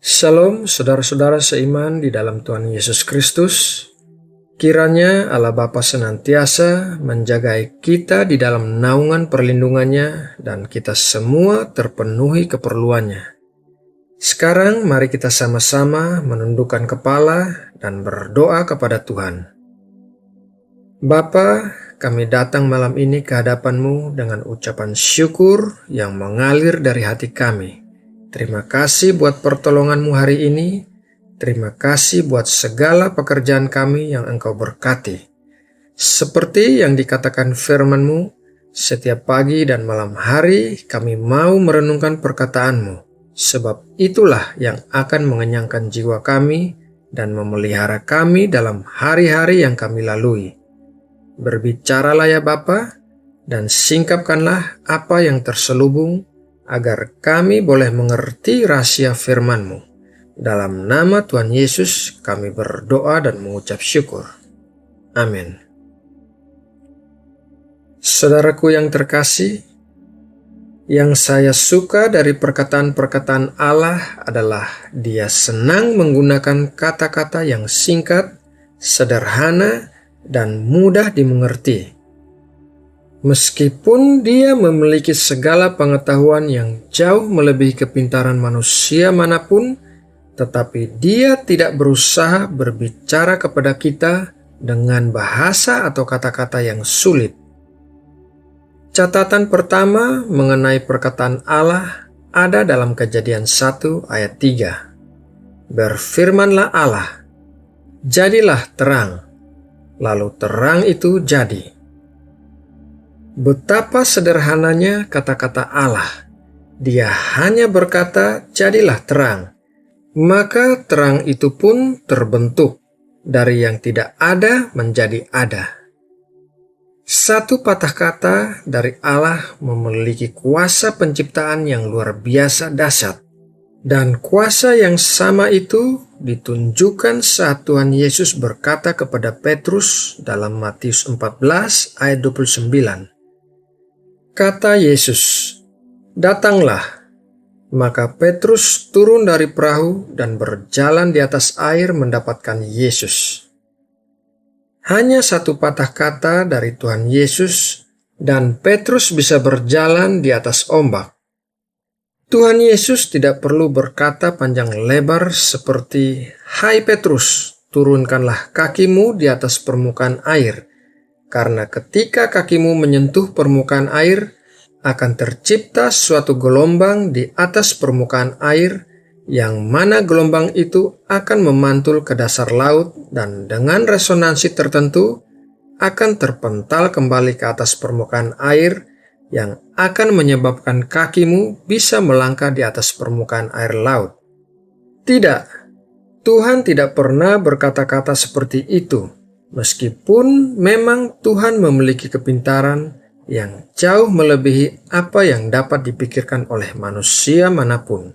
Shalom saudara-saudara seiman di dalam Tuhan Yesus Kristus. Kiranya Allah Bapa senantiasa menjaga kita di dalam naungan perlindungannya dan kita semua terpenuhi keperluannya. Sekarang mari kita sama-sama menundukkan kepala dan berdoa kepada Tuhan. Bapa, kami datang malam ini ke hadapan-Mu dengan ucapan syukur yang mengalir dari hati kami. Terima kasih buat pertolongan-Mu hari ini. Terima kasih buat segala pekerjaan kami yang Engkau berkati. Seperti yang dikatakan firman-Mu, setiap pagi dan malam hari kami mau merenungkan perkataan-Mu. Sebab itulah yang akan mengenyangkan jiwa kami dan memelihara kami dalam hari-hari yang kami lalui. Berbicaralah ya Bapa, dan singkapkanlah apa yang terselubung, agar kami boleh mengerti rahasia firman-Mu. Dalam nama Tuhan Yesus kami berdoa dan mengucap syukur. Amin. Saudaraku yang terkasih, yang saya suka dari perkataan-perkataan Allah adalah Dia senang menggunakan kata-kata yang singkat, sederhana, dan mudah dimengerti. Meskipun Dia memiliki segala pengetahuan yang jauh melebihi kepintaran manusia manapun, tetapi Dia tidak berusaha berbicara kepada kita dengan bahasa atau kata-kata yang sulit. Catatan pertama mengenai perkataan Allah ada dalam Kejadian 1 ayat 3. Berfirmanlah Allah, jadilah terang. Lalu terang itu jadi. Betapa sederhananya kata-kata Allah. Dia hanya berkata, jadilah terang. Maka terang itu pun terbentuk. Dari yang tidak ada menjadi ada. Satu patah kata dari Allah memiliki kuasa penciptaan yang luar biasa dahsyat. Dan kuasa yang sama itu ditunjukkan saat Tuhan Yesus berkata kepada Petrus dalam Matius 14 ayat 29. Kata Yesus, datanglah. Maka Petrus turun dari perahu dan berjalan di atas air mendapatkan Yesus. Hanya satu patah kata dari Tuhan Yesus dan Petrus bisa berjalan di atas ombak. Tuhan Yesus tidak perlu berkata panjang lebar seperti, "Hai Petrus, turunkanlah kakimu di atas permukaan air." Karena ketika kakimu menyentuh permukaan air, akan tercipta suatu gelombang di atas permukaan air, yang mana gelombang itu akan memantul ke dasar laut dan dengan resonansi tertentu akan terpental kembali ke atas permukaan air, yang akan menyebabkan kakimu bisa melangkah di atas permukaan air laut. Tidak, Tuhan tidak pernah berkata-kata seperti itu, meskipun memang Tuhan memiliki kepintaran yang jauh melebihi apa yang dapat dipikirkan oleh manusia manapun.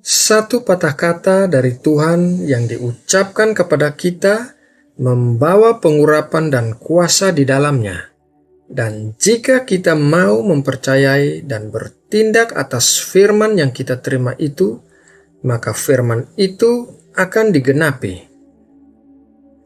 Satu patah kata dari Tuhan yang diucapkan kepada kita membawa pengurapan dan kuasa di dalamnya. Dan jika kita mau mempercayai dan bertindak atas firman yang kita terima itu, maka firman itu akan digenapi.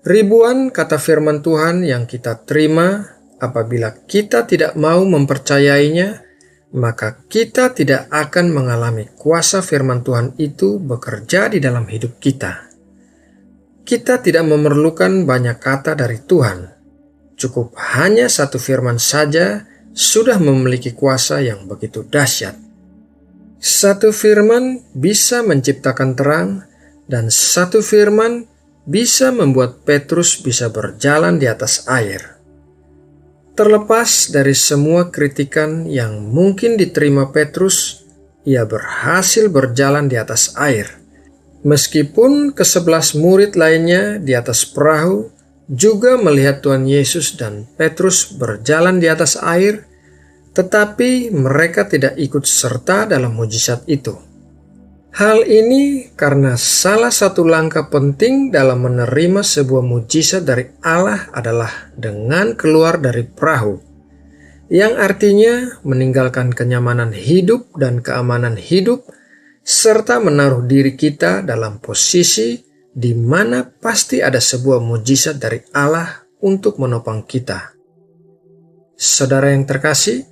Ribuan kata firman Tuhan yang kita terima, apabila kita tidak mau mempercayainya, maka kita tidak akan mengalami kuasa firman Tuhan itu bekerja di dalam hidup kita. Kita tidak memerlukan banyak kata dari Tuhan. Cukup hanya satu firman saja sudah memiliki kuasa yang begitu dahsyat. Satu firman bisa menciptakan terang, dan satu firman bisa membuat Petrus bisa berjalan di atas air. Terlepas dari semua kritikan yang mungkin diterima Petrus, ia berhasil berjalan di atas air. Meskipun ke-11 murid lainnya di atas perahu juga melihat Tuhan Yesus dan Petrus berjalan di atas air, tetapi mereka tidak ikut serta dalam mujizat itu. Hal ini karena salah satu langkah penting dalam menerima sebuah mujizat dari Allah adalah dengan keluar dari perahu, yang artinya meninggalkan kenyamanan hidup dan keamanan hidup serta menaruh diri kita dalam posisi di mana pasti ada sebuah mujizat dari Allah untuk menopang kita. Saudara yang terkasih,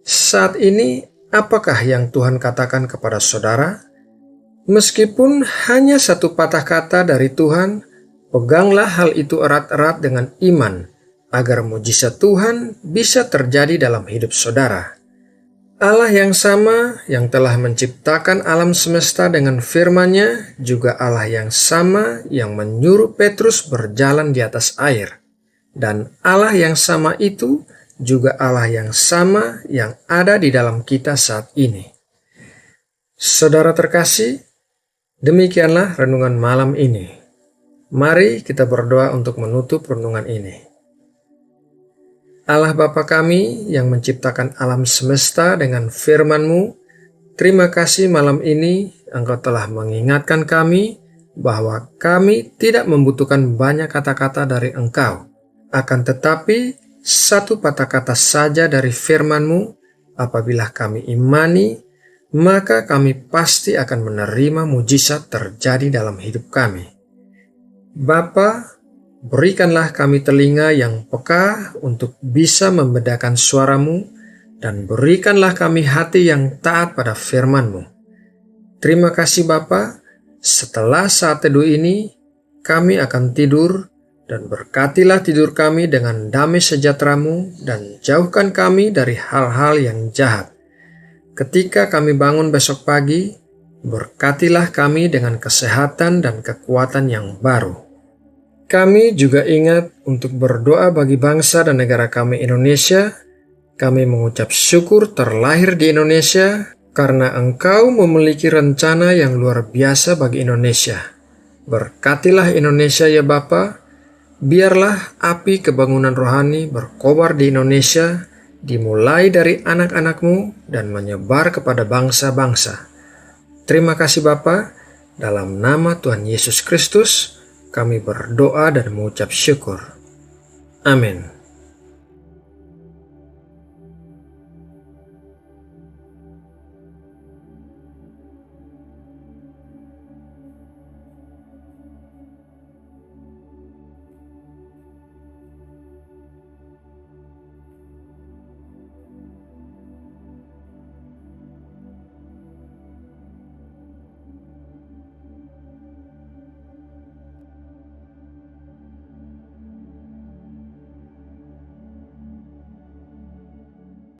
saat ini apakah yang Tuhan katakan kepada saudara? Meskipun hanya satu patah kata dari Tuhan, peganglah hal itu erat-erat dengan iman, agar mujizat Tuhan bisa terjadi dalam hidup saudara. Allah yang sama yang telah menciptakan alam semesta dengan firman-Nya juga Allah yang sama yang menyuruh Petrus berjalan di atas air. Dan Allah yang sama itu juga Allah yang sama yang ada di dalam kita saat ini. Saudara terkasih, demikianlah renungan malam ini. Mari kita berdoa untuk menutup renungan ini. Allah Bapa kami yang menciptakan alam semesta dengan firman-Mu, terima kasih malam ini Engkau telah mengingatkan kami bahwa kami tidak membutuhkan banyak kata-kata dari Engkau. Akan tetapi, satu patah kata saja dari firman-Mu, apabila kami imani, maka kami pasti akan menerima mujizat terjadi dalam hidup kami. Bapa, berikanlah kami telinga yang peka untuk bisa membedakan suara-Mu, dan berikanlah kami hati yang taat pada firman-Mu. Terima kasih Bapa, setelah saat teduh ini, kami akan tidur, dan berkatilah tidur kami dengan damai sejahtera-Mu, dan jauhkan kami dari hal-hal yang jahat. Ketika kami bangun besok pagi, berkatilah kami dengan kesehatan dan kekuatan yang baru. Kami juga ingat untuk berdoa bagi bangsa dan negara kami Indonesia. Kami mengucap syukur terlahir di Indonesia karena Engkau memiliki rencana yang luar biasa bagi Indonesia. Berkatilah Indonesia ya Bapa. Biarlah api kebangunan rohani berkobar di Indonesia, dimulai dari anak-anak-Mu dan menyebar kepada bangsa-bangsa. Terima kasih Bapa, dalam nama Tuhan Yesus Kristus, kami berdoa dan mengucap syukur. Amin.